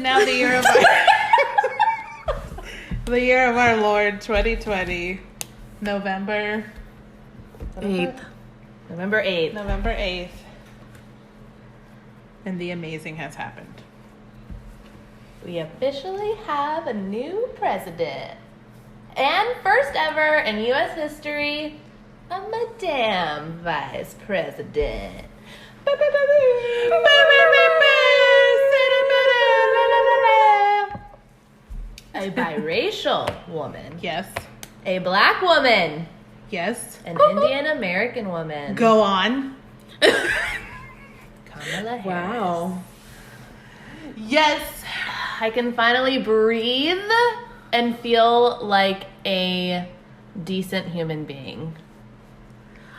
now the year of the year of our Lord 2020, November 8th. November 8th. And the amazing has happened. We officially have a new president. And first ever in U.S. history, a Madame Vice President. A biracial woman. Yes. A black woman. Yes. An Indian American woman. Go on. Kamala Harris. Wow. Yes. I can finally breathe and feel like a decent human being.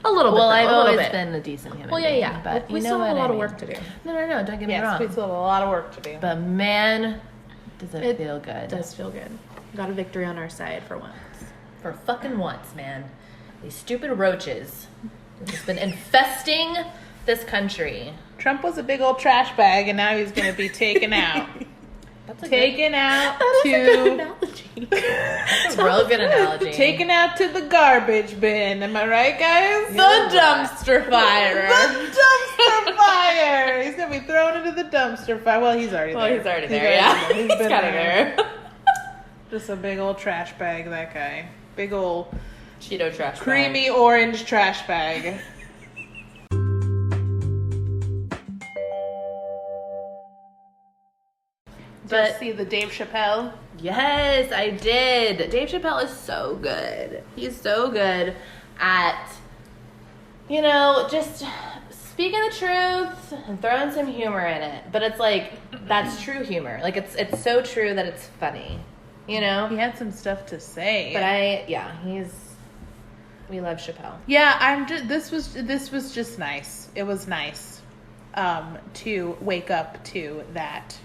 A little bit. Well, though, I've a little always bit. been a decent human Well, being. yeah. But we you know still have what a lot I of mean. work to do. No, don't get me Yes, wrong. we still have a lot of work to do. But man, does it feel good. It does feel good. Got a victory on our side for once. For fucking once, man. These stupid roaches have just been infesting this country. Trump was a big old trash bag, and now he's going to be taken out. That's a Taken out That is a good to... analogy. That's a real good analogy. Taken out to the garbage bin. Am I right, guys? The dumpster fire. The dumpster fire. He's going to be thrown into the dumpster fire. Well, he's already there. He's already there, yeah. He's He's been kind of there. Just a big old trash bag, that guy. Big old Cheeto trash bag. creamy orange trash bag. Did you see the Dave Chappelle? Yes, I did. Dave Chappelle is so good. He's so good at, just speaking the truth and throwing some humor in it. But it's like, that's true humor. Like, it's so true that it's funny, He had some stuff to say. But we love Chappelle. Yeah, this was just nice. It was nice to wake up to that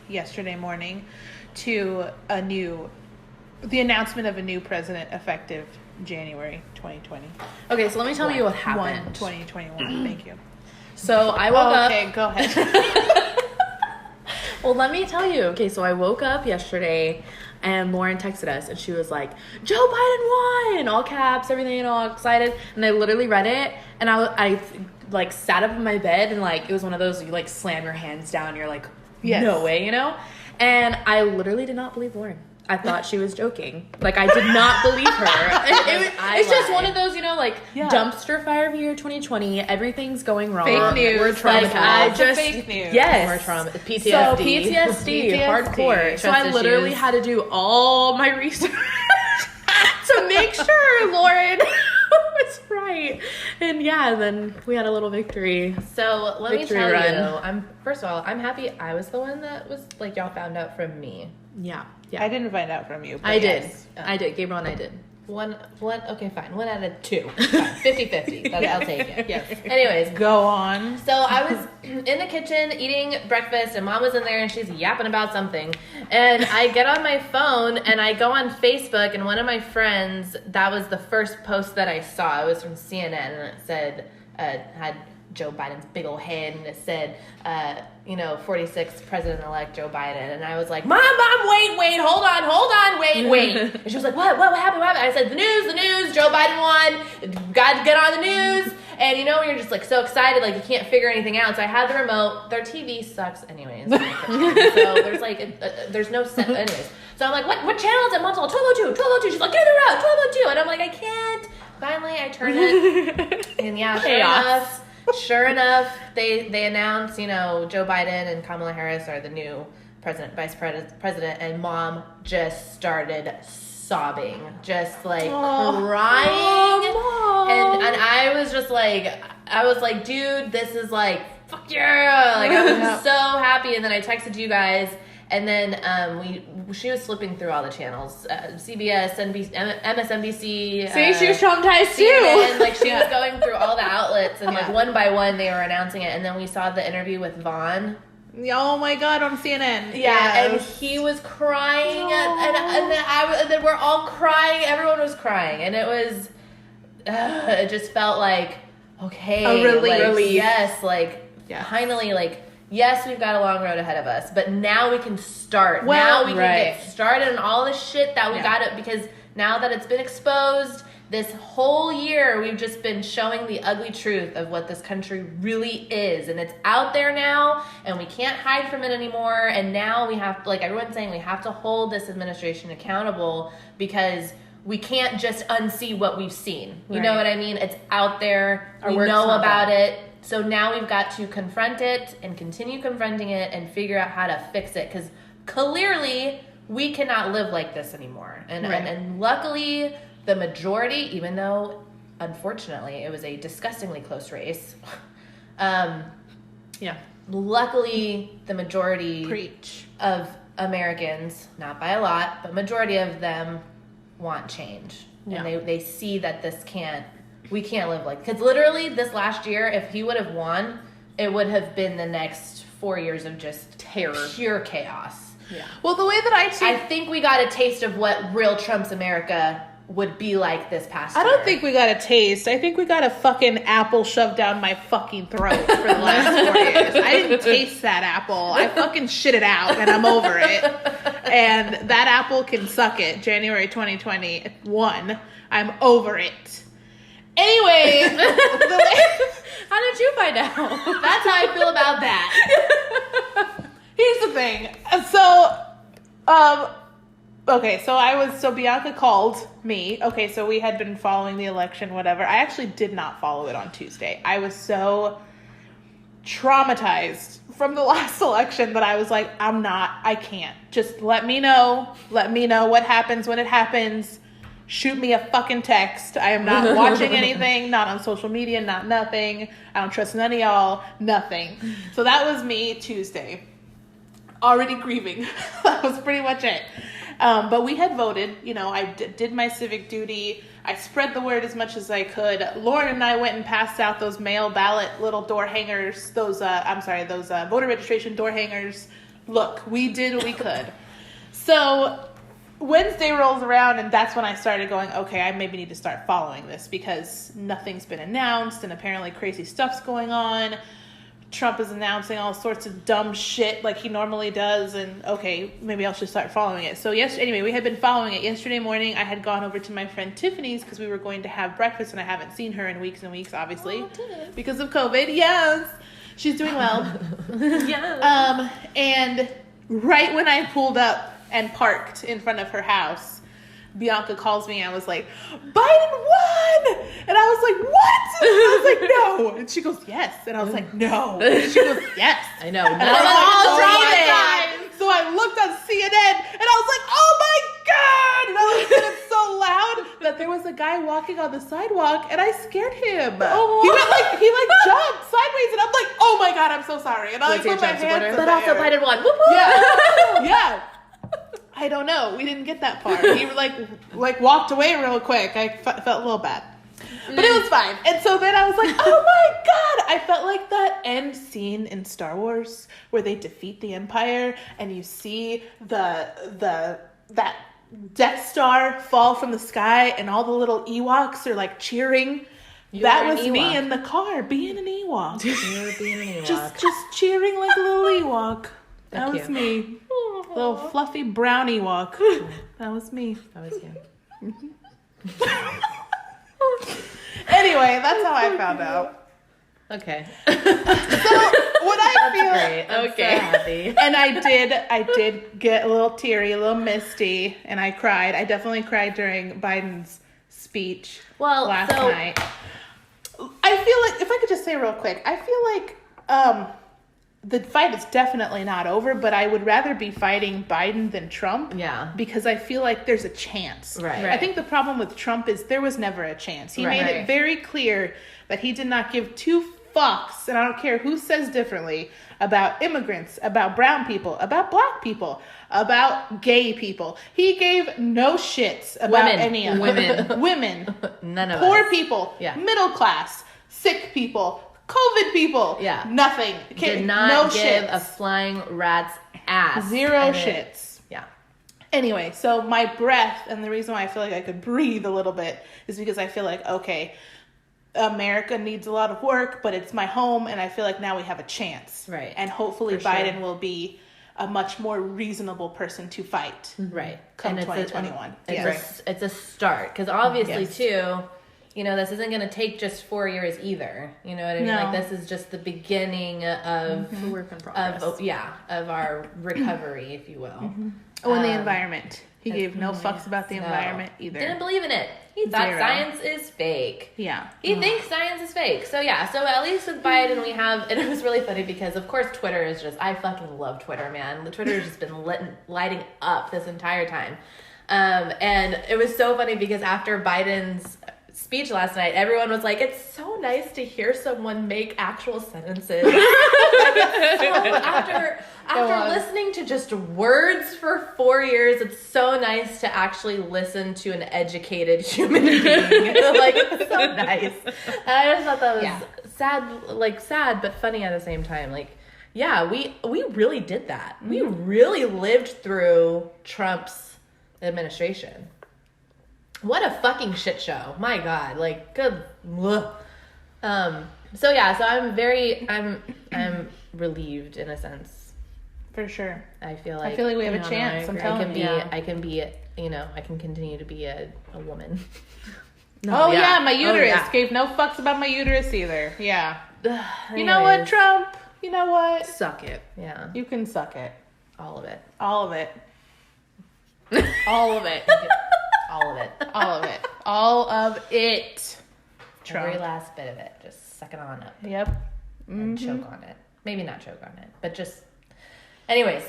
yesterday morning, to the announcement of a new president effective January 2020. Okay, so let me tell you what happened. 2021. Thank you. So I woke up. Okay, go ahead. Well, let me tell you. Okay, so I woke up yesterday and Lauren texted us and she was like, Joe Biden won! All caps, everything, and all excited. And I literally read it and I like sat up in my bed and like, it was one of those, you like slam your hands down, you're like, Yes. no way, And I literally did not believe Lauren. I thought she was joking. Like, I did not believe her. It's just one of those, dumpster fire of year 2020. Everything's going wrong. Fake news. We're traumatized. Fake news. Yes. We're traumatized. PTSD. So PTSD, hardcore. So I Trust literally issues. had to do all my research to make sure Lauren was right. And then we had a little victory. So let me Victory tell run. you, first of all, I'm happy I was the one that was like, y'all found out from me. Yeah. I didn't find out from you. But I did. yes. I did. Gabriel and I did. One, okay, fine. 1 out of 2. 50-50. I'll take it. Yes. Anyways, Go on. so I was in the kitchen eating breakfast and Mom was in there and she's yapping about something. And I get on my phone and I go on Facebook and one of my friends, that was the first post that I saw. It was from CNN and it said, had Joe Biden's big old head and it said, 46th President-elect Joe Biden. And I was like, Mom, wait, hold on, wait. And she was like, what happened? I said, the news, Joe Biden won, got to get on the news. And when you're just like so excited, like you can't figure anything out. So I had the remote. Their TV sucks anyways. So there's like, there's no set. Anyways. So I'm like, what channel is it? Mom's all 1202. She's like, get in the route, 1202. And I'm like, I can't. Finally, I turn it. And sure enough, they announced, Joe Biden and Kamala Harris are the new vice president, and Mom just started sobbing, just like crying, and I was just like, dude, this is like, fuck yeah, like I was so happy, and then I texted you guys. And then she was flipping through all the channels, CBS, NBC, MSNBC. See, she was traumatized CNN, too. like she was going through all the outlets, and like one by one they were announcing it. And then we saw the interview with Vaughn. Oh my God, on CNN. Yeah, and he was crying, and then we're all crying. Everyone was crying, and it was, it just felt like, okay, a relief. Yes, like finally, like Yes, we've got a long road ahead of us, but now we can start. Well, now we can get started on all the shit that we got it, because now that it's been exposed, this whole year we've just been showing the ugly truth of what this country really is, and it's out there now, and we can't hide from it anymore. And now we have, like everyone's saying, we have to hold this administration accountable, because we can't just unsee what we've seen. You know what I mean? It's out there. We know about it. So now we've got to confront it and continue confronting it and figure out how to fix it, because clearly we cannot live like this anymore. And luckily, the majority, even though unfortunately it was a disgustingly close race, luckily the majority of Americans, not by a lot, but majority of them want change. And they see that we can't live like, because literally this last year, if he would have won, it would have been the next 4 years of just terror, pure chaos. Yeah. Well, the way that I think we got a taste of what real Trump's America would be like this past year. I don't think we got a taste. I think we got a fucking apple shoved down my fucking throat for the last 4 years. I didn't taste that apple. I fucking shit it out, and I'm over it. And that apple can suck it. January 2021. I'm over it. Anyway, how did you find out? That's how I feel about that. Here's the thing. So Bianca called me. Okay, so we had been following the election, whatever. I actually did not follow it on Tuesday. I was so traumatized from the last election that I was like, I can't. Just let me know. Let me know what happens when it happens. Shoot me a fucking text. I am not watching anything, not on social media, not nothing. I don't trust none of y'all, nothing. So that was me Tuesday. Already grieving. That was pretty much it. But we had voted. I did my civic duty. I spread the word as much as I could. Lauren and I went and passed out those mail ballot little door hangers, those voter registration door hangers. Look, we did what we could. So Wednesday rolls around, and that's when I started going, okay, I maybe need to start following this, because nothing's been announced, and apparently crazy stuff's going on. Trump is announcing all sorts of dumb shit like he normally does, and okay, maybe I'll just start following it. So anyway, we had been following it. Yesterday morning, I had gone over to my friend Tiffany's because we were going to have breakfast, and I haven't seen her in weeks and weeks, obviously, because of COVID. Yes, she's doing well. Yeah. And right when I pulled up and parked in front of her house, Bianca calls me and I was like, Biden won! And I was like, what? And I was like, no. And she goes, yes. And I was like, no. And she goes, yes. I know. And I was like, oh my God. So I looked on CNN and I was like, oh my God. And I was like, it's so loud that there was a guy walking on the sidewalk and I scared him. Oh, he jumped sideways and I'm like, oh my God, I'm so sorry. And I put my hands in But also Biden won. Whoop, whoop. Yeah. Yeah. I don't know. We didn't get that far. He like walked away real quick. I felt a little bad. But it was fine. And so then I was like, oh my God. I felt like that end scene in Star Wars where they defeat the Empire and you see that Death Star fall from the sky and all the little Ewoks are like cheering. That was me in the car being an Ewok. You were being an Ewok. Just cheering like a little Ewok. That was me. Little fluffy brown Ewok. That was me. That was you. Anyway, that's how I found out. Okay. So what I feel, great. I'm so happy. And I did get a little teary, a little misty, and I cried. I definitely cried during Biden's speech last night. I feel like, if I could just say real quick, I feel like the fight is definitely not over, but I would rather be fighting Biden than Trump. Yeah. Because I feel like there's a chance. Right. I think the problem with Trump is there was never a chance. He made it very clear that he did not give two fucks, and I don't care who says differently, about immigrants, about brown people, about black people, about gay people. He gave no shits about any of them. Women. None of poor us. People. Yeah. Middle class. Sick people. COVID people. Yeah. Nothing. Did not give a flying rat's ass. Zero shits. Yeah. Anyway, so my breath, and the reason why I feel like I could breathe a little bit is because I feel like, okay, America needs a lot of work, but it's my home, and I feel like now we have a chance. Right. And hopefully For Biden sure. will be a much more reasonable person to fight. Right. Come And 2021. It's a start. Because obviously, Yes. too, you know, this isn't going to take just 4 years either. You know what I mean? No. Like, this is just the beginning of... It's a work in progress. Of our recovery, if you will. Oh, and the environment. He gave no fucks about the No. environment either. Didn't believe in it. He thought Zero. science is fake. Yeah. He thinks science is fake. So yeah, so at least with Biden we have, and it was really funny because of course Twitter is just, I fucking love Twitter, man. The Twitter has just been lighting up this entire time. And it was so funny because after Biden's speech last night, everyone was like, it's so nice to hear someone make actual sentences. After listening to just words for 4 years, it's so nice to actually listen to an educated human being. Like, it's so nice. And I just thought that was sad, but funny at the same time. Like, yeah, we really did that. We really lived through Trump's administration. What a fucking shit show. My God. Like, good. So yeah, so I'm relieved in a sense. For sure. I feel like we have a chance. I'm telling you. I can be, you know, I can continue to be a woman. My uterus. yeah. Gave no fucks about my uterus either. Yeah. You know Anyways. what, Trump? You know what? Suck it. Yeah. You can suck it. All of it. All of it. All of it. All of it. All of it. All of it. Trump. Every last bit of it. Just suck it on up. Yep. And choke on it. Maybe not choke on it, but just... Anyways.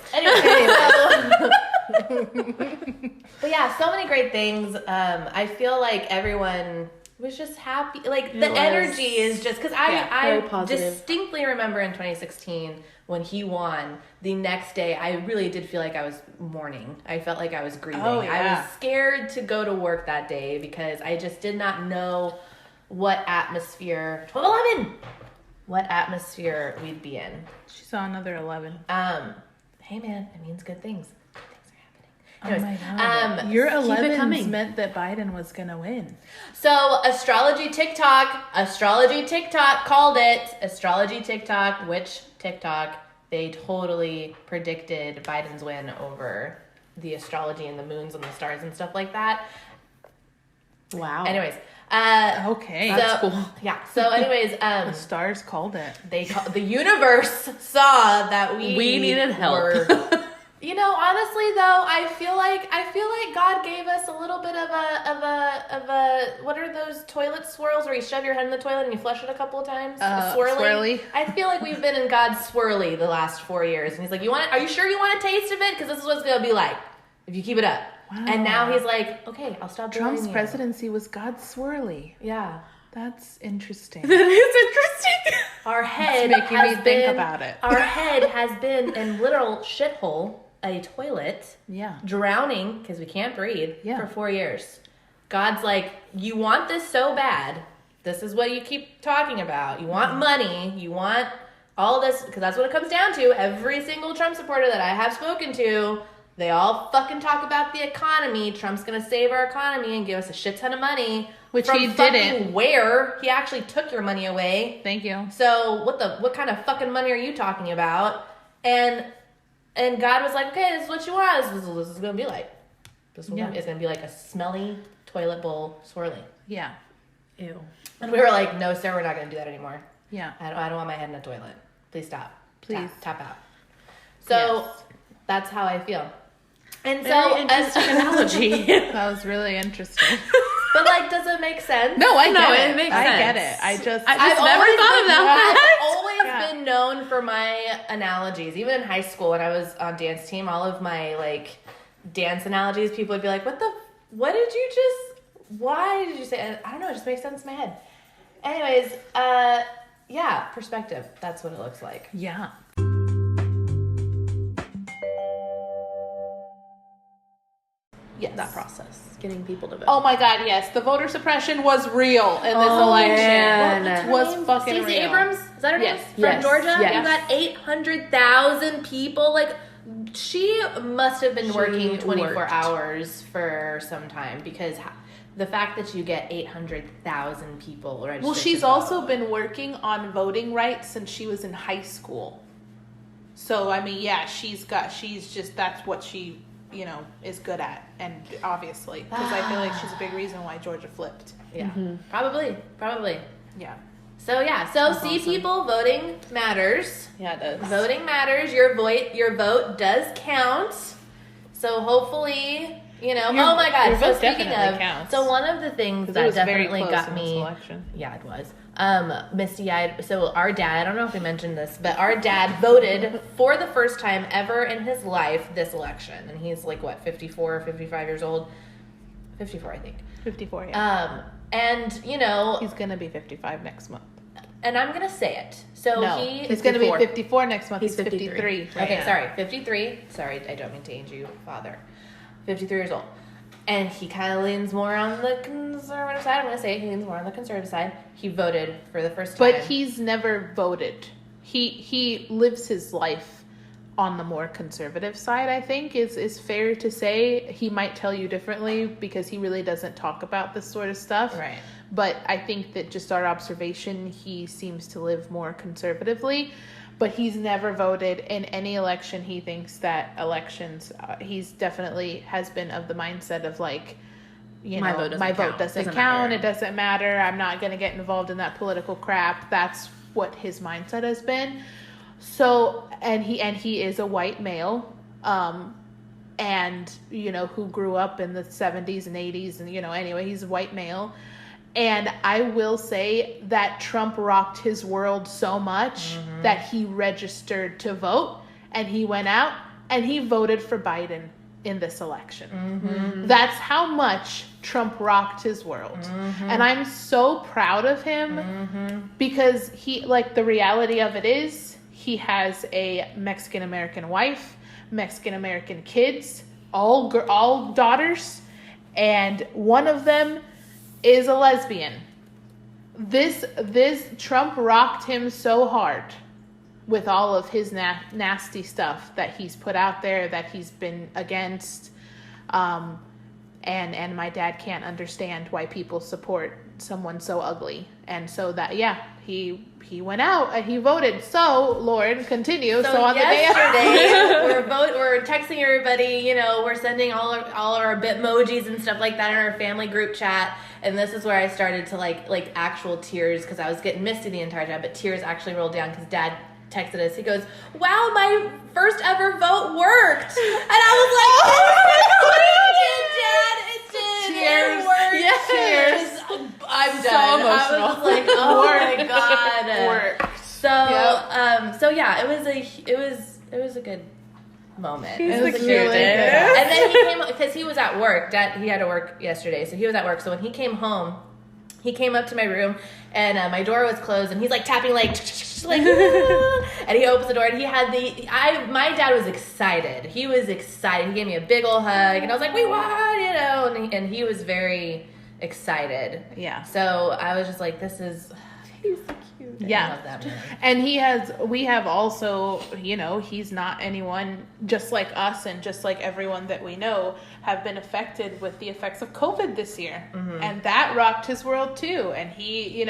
But yeah, so many great things. I feel like everyone was just happy. Like, the energy is just... Because I very positive. distinctly remember in 2016 when he won, the next day, I really did feel like I was mourning. I felt like I was grieving. Oh, yeah. I was scared to go to work that day because I just did not know what atmosphere... 12/11! What atmosphere we'd be in. She saw another 11. Hey man, it means good things. Good things are Oh happening. my God. Your keep it 11s coming. meant that Biden was going to win. So astrology TikTok called it. Astrology TikTok, which TikTok, they totally predicted Biden's win over the astrology and the moons and the stars and stuff like that. Wow. Anyways, Okay. That's cool. Yeah. So anyways, The stars called it. the universe saw that we needed help. You know, honestly though, I feel like God gave us a little bit of a what are those toilet swirls where you shove your head in the toilet and you flush it a couple of times? A Swirly. I feel like we've been in God's swirly the last 4 years, and He's like, are you sure you want a taste of it? Because this is what it's gonna be like if you keep it up. Wow. And now He's like, okay, I'll stop. Trump's bullying you. presidency was God's swirly. Yeah. That's interesting. That is interesting. Our head It's making has me been, think about it. Our head has been in literal shithole, a toilet, Yeah. drowning because we can't breathe Yeah. for 4 years. God's like, you want this so bad. This is what you keep talking about. You want money. You want all this, because that's what it comes down to. Every single Trump supporter that I have spoken to, they all fucking talk about the economy. Trump's gonna save our economy and give us a shit ton of money. Which from he fucking didn't. Where he actually took your money away. Thank you. So what kind of fucking money are you talking about? And God was like, okay, this is what you want. This is gonna be like. It's gonna be like a smelly toilet bowl swirly. Yeah. Ew. And we were like, no, sir, we're not gonna do that anymore. Yeah. I don't want my head in a toilet. Please stop. Please. Tap out. So Yes. that's how I feel. And Very so interesting analogy. That was really interesting. but like, does it make sense? No, I get No, it. it makes I sense. get it. I just I've never always thought of that. I've always Yeah. been known for my analogies. Even in high school when I was on dance team, all of my like dance analogies, people would be like, why did you say, and I don't know, it just makes sense in my head. Anyways, yeah, perspective. That's what it looks like. yeah. Yes. That process, getting people to vote. Oh my God, yes. The voter suppression was real in this election. man. It was fucking Stacey real. Abrams, is that her name? Yes. From Yes. Georgia? Yes. You got 800,000 people. Like, She must have been working 24 worked. hours for some time, because the fact that you get 800,000 people registered. Well, she's to vote. also been working on voting rights since she was in high school. So, I mean, yeah, that's what she, is good at. And obviously, because I feel like she's a big reason why Georgia flipped. Yeah, probably. Yeah. So That's see, awesome. people, voting matters. Yeah, it does. Voting matters. Your vote does count. So hopefully, oh my God. your So vote speaking definitely of, counts. so one of the things It that was very definitely close got in this me. election. Yeah, it was. Misty-eyed. So our dad, I don't know if we mentioned this, but our dad voted for the first time ever in his life this election. And he's like, what, 54 or 55 years old? 54, I think. 54, yeah. And, He's going to be 55 next month. and I'm going to say it. So No, he... he's going to be 54. 54 next month. He's He's 53. right Okay, now. sorry, 53. Sorry, I don't mean to age you, father. 53 years old. And he kind of leans more on the conservative side. I'm going to say he leans more on the conservative side. He voted for the first time. But he's never voted. He lives his life on the more conservative side, I think, is fair to say. He might tell you differently because he really doesn't talk about this sort of stuff. Right. But I think that just our observation, he seems to live more conservatively. But he's never voted in any election. He thinks that elections, he's definitely has been of the mindset of like, My vote doesn't my vote count. doesn't Doesn't count. matter. It doesn't matter. I'm not going to get involved in that political crap. That's what his mindset has been. So, and he is a white male, and who grew up in the 70s and 80s, and anyway, he's a white male. And I will say that Trump rocked his world so much that he registered to vote, and he went out and he voted for Biden in this election. That's how much Trump rocked his world. And I'm so proud of him because the reality of it is he has a Mexican-American wife, Mexican-American kids, all daughters, and one of them is a lesbian. This Trump rocked him so hard with all of his nasty stuff that he's put out there, that he's been against, and my dad can't understand why people support someone so ugly. And so that he went out and he voted. So Lauren, continue. So on yesterday, we're texting everybody. We're sending all of our Bitmojis and stuff like that in our family group chat. And this is where I started to like actual tears, because I was getting misty the entire time, but tears actually rolled down because Dad texted us. He goes, "Wow, my first ever vote worked," and I was like, "It did, Dad. It did. Cheers. It worked. Yes. Cheers. I'm So done." emotional. I was like, "Oh my God." Worked. So yeah, it was a good moment. He's It was the a good cutest. day. And then he came, because he was at work. Dad, he had to work yesterday, so he was at work. So when he came home, he came up to my room, and my door was closed, and he's like tapping like and he opens the door, and he had my dad was excited. He was excited. He gave me a big old hug, and I was like, "We won," and he was very excited. Yeah. So I was just like, "This is." He's so cute. Yeah. I love that man. And we have also, he's not anyone, just like us and just like everyone that we know, have been affected with the effects of COVID this year. And that rocked his world too. And he,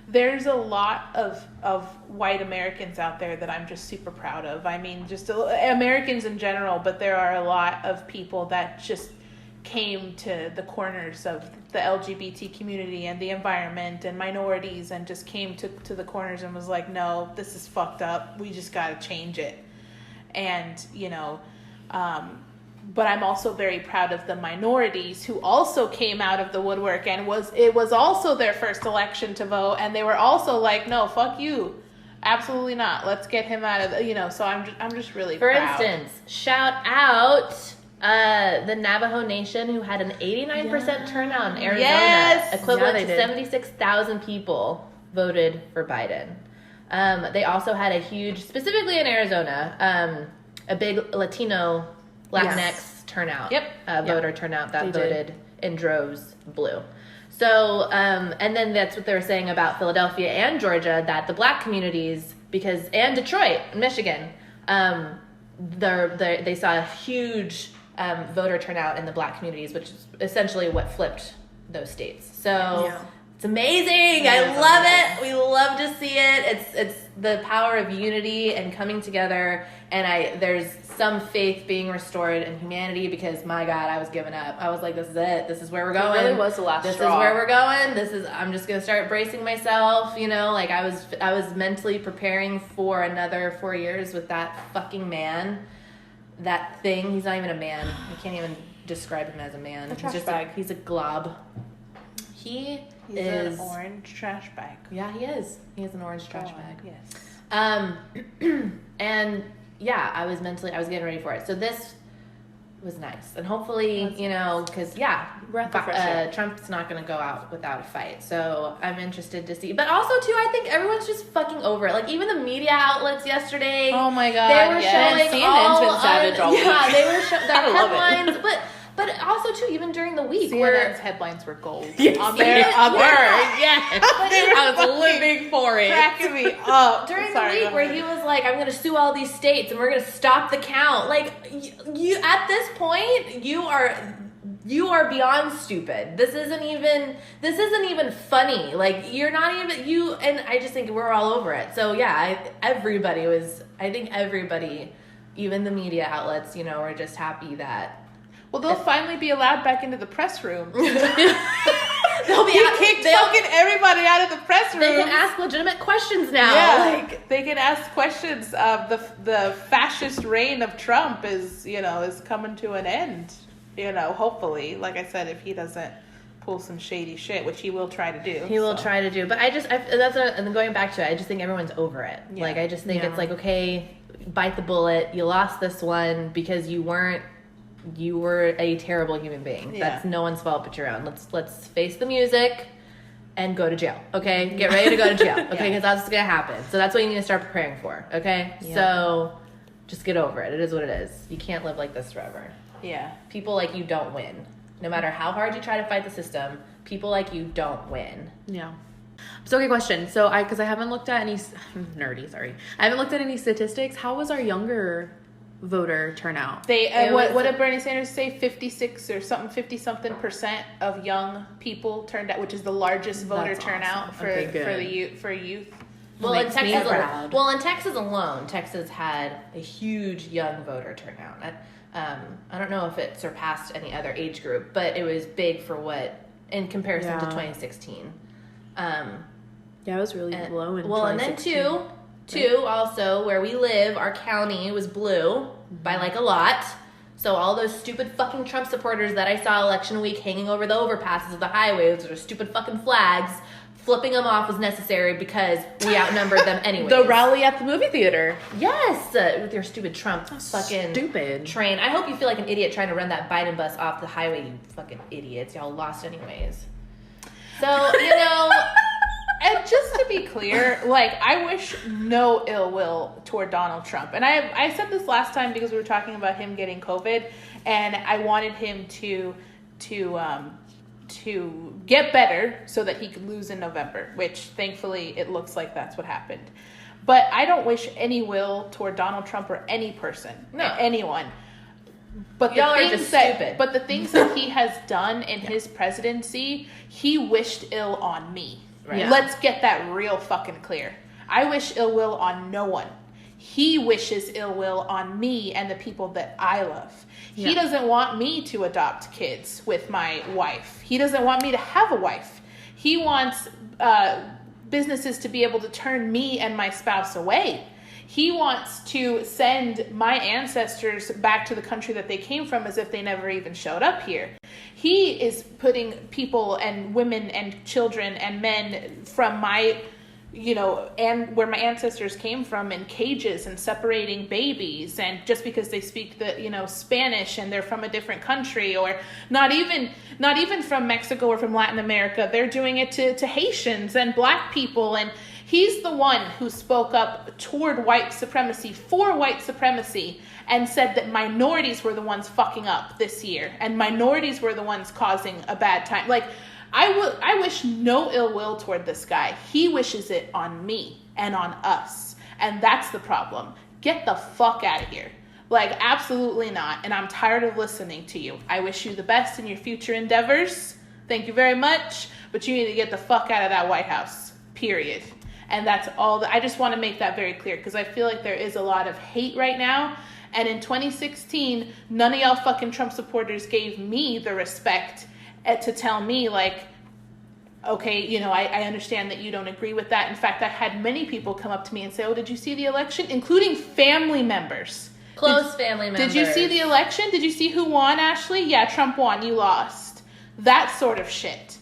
there's a lot of white Americans out there that I'm just super proud of. I mean, just Americans in general, but there are a lot of people that just came to the corners of the LGBT community and the environment and minorities, and just came to the corners and was like, "No, this is fucked up. We just got to change it." And but I'm also very proud of the minorities who also came out of the woodwork, and it was also their first election to vote, and they were also like, "No, fuck you. Absolutely not. Let's get him out of the," so I'm just really For proud. instance, shout out the Navajo Nation, who had an 89% turnout in Arizona, Yes! equivalent Yeah, to they did. 76,000 people voted for Biden. They also had a huge, specifically in Arizona, a big Latino, Latinx Yes. turnout, Yep. voter turnout that They did. voted in droves blue. So, and then that's what they were saying about Philadelphia and Georgia, that the black communities, and Detroit, Michigan, they saw a huge voter turnout in the Black communities, which is essentially what flipped those states. So it's amazing. I love it. We love to see it. It's the power of unity and coming together. And there's some faith being restored in humanity because, my God, I was giving up. I was like, this is it. This is where we're going. It really was the last straw. This is where we're going. I'm just going to start bracing myself, like I was mentally preparing for another 4 years with that fucking man. That thing. He's not even a man. I can't even describe him as a man. He's a glob. He's an orange trash bag. Yeah, he is. He is an orange trash bag. Yes. And yeah, I was getting ready for it. So this was nice. And hopefully, because Trump's not going to go out without a fight. So I'm interested to see. But also, too, I think everyone's just fucking over it. Like, even the media outlets yesterday. Oh, my God. They were showing CNN's been savage all week. Yeah, they were showing their headlines. But also, too, even during the week. CNN's headlines were gold. Yes, yes. I was living for it. Cracking me up. During the week where he was like, I'm going to sue all these states and we're going to stop the count. Like, you at this point, you are beyond stupid. This isn't even funny. Like, you're not even, and I just think we're all over it. So, yeah, I think everybody, even the media outlets, were just happy that. Well, they'll finally be allowed back into the press room. They'll get everybody out of the press room. They can ask legitimate questions now. Yeah, they can ask questions. The fascist reign of Trump is coming to an end. Hopefully, like I said, if he doesn't pull some shady shit, which he will try to do. He will try to do. But and going back to it, I just think everyone's over it. Yeah. Like, I just think it's like, okay, bite the bullet. You lost this one because you were a terrible human being. Yeah. That's no one's fault but your own. Let's face the music and go to jail. Okay? Get ready to go to jail. Okay? Because that's what's going to happen. So that's what you need to start preparing for. Okay? Yeah. So just get over it. It is what it is. You can't live like this forever. Yeah. People like you don't win. No matter how hard you try to fight the system, people like you don't win. Yeah. So, okay, question. So, because I haven't looked at any nerdy. Sorry, I haven't looked at any statistics. How was our younger voter turnout? What did Bernie Sanders say? 56 or something, 50-something% of young people turned out, which is the largest voter turnout for youth. Well, in Texas alone, Texas had a huge young voter turnout. I don't know if it surpassed any other age group, but it was big for in comparison to 2016. It was really low in 2016. Well, and then two, also, where we live, our county was blue by like a lot. So all those stupid fucking Trump supporters that I saw election week hanging over the overpasses of the highways with their stupid fucking flags, flipping them off was necessary because we outnumbered them anyways. The rally at the movie theater. Yes, with your stupid Trump fucking stupid train. I hope you feel like an idiot trying to run that Biden bus off the highway, you fucking idiots. Y'all lost anyways. So, And just to be clear, like, I wish no ill will toward Donald Trump. And I said this last time because we were talking about him getting COVID, and I wanted him to get better so that he could lose in November, which thankfully it looks like that's what happened. But I don't wish any will toward Donald Trump or any person, anyone. But the things that he has done in his presidency, he wished ill on me. Right. Yeah. Let's get that real fucking clear. I wish ill will on no one. He wishes ill will on me and the people that I love. Yeah. He doesn't want me to adopt kids with my wife. He doesn't want me to have a wife. He wants businesses to be able to turn me and my spouse away. He wants to send my ancestors back to the country that they came from as if they never even showed up here. He is putting people and women and children and men from my, and where my ancestors came from in cages and separating babies. And just because they speak the, Spanish and they're from a different country, or not even from Mexico or from Latin America, they're doing it to Haitians and Black people. And he's the one who spoke up toward white supremacy, for white supremacy, and said that minorities were the ones fucking up this year, and minorities were the ones causing a bad time. Like, I wish no ill will toward this guy. He wishes it on me and on us, and that's the problem. Get the fuck out of here. Like, absolutely not. And I'm tired of listening to you. I wish you the best in your future endeavors. Thank you very much. But you need to get the fuck out of that White House. Period. And that's all. I just want to make that very clear because I feel like there is a lot of hate right now. And in 2016, none of y'all fucking Trump supporters gave me the respect to tell me, like, okay, you know, I understand that you don't agree with that. In fact, I had many people come up to me and say, oh, did you see the election? Including family members. Close family members. Did you see the election? Did you see who won, Ashley? Yeah, Trump won. You lost. That sort of shit.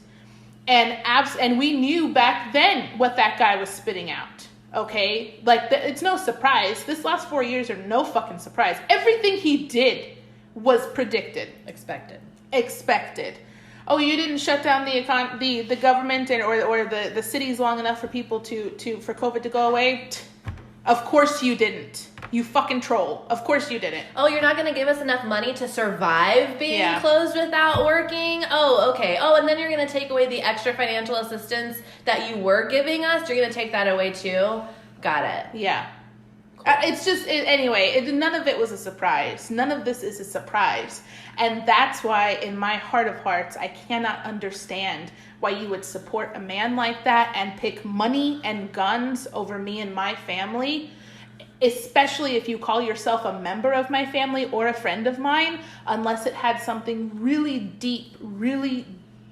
And we knew back then what that guy was spitting out. Okay? Like, it's no surprise. This last 4 years are no fucking surprise. Everything he did was predicted. Expected. Oh, you didn't shut down the government or the cities long enough for people for COVID to go away? Of course you didn't. You fucking troll. Of course you didn't. Oh, you're not going to give us enough money to survive being closed without working? Oh, okay. Oh, and then you're going to take away the extra financial assistance that you were giving us? You're going to take that away too? Got it. Yeah. It's just, anyway, none of it was a surprise. None of this is a surprise. And that's why, in my heart of hearts, I cannot understand why you would support a man like that and pick money and guns over me and my family, especially if you call yourself a member of my family or a friend of mine, unless it had something really deep, really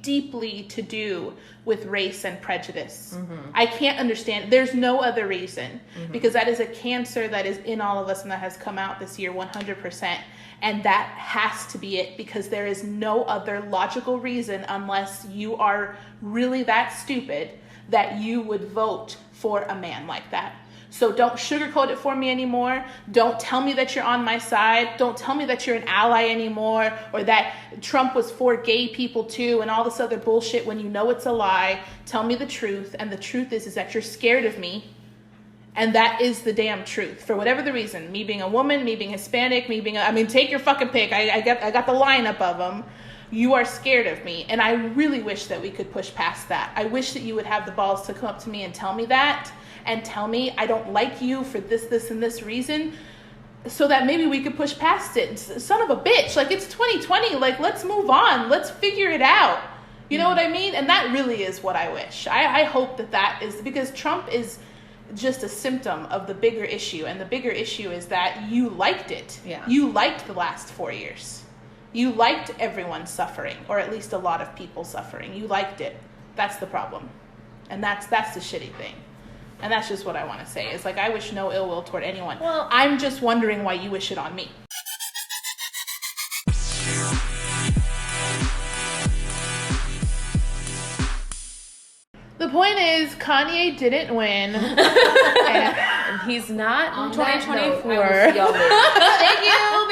deeply to do with race and prejudice. Mm-hmm. I can't understand. There's no other reason, because that is a cancer that is in all of us and that has come out this year 100%. And that has to be it, because there is no other logical reason, unless you are really that stupid, that you would vote for a man like that. So don't sugarcoat it for me anymore. Don't tell me that you're on my side. Don't tell me that you're an ally anymore, or that Trump was for gay people too and all this other bullshit when you know it's a lie. Tell me the truth. And the truth is that you're scared of me. And that is the damn truth. For whatever the reason, me being a woman, me being Hispanic, take your fucking pick. I got the lineup of them. You are scared of me. And I really wish that we could push past that. I wish that you would have the balls to come up to me and tell me that. And tell me I don't like you for this, and this reason. So that maybe we could push past it. Son of a bitch. Like, it's 2020. Like, let's move on. Let's figure it out. You know what I mean? And that really is what I wish. I hope that is, because Trump is just a symptom of the bigger issue. And the bigger issue is that you liked it. Yeah. You liked the last 4 years. You liked everyone suffering, or at least a lot of people suffering. You liked it. That's the problem. And that's the shitty thing. And that's just what I want to say. It's like, I wish no ill will toward anyone. Well, I'm just wondering why you wish it on me. The point is, Kanye didn't win. and he's not in 2024. Thank you.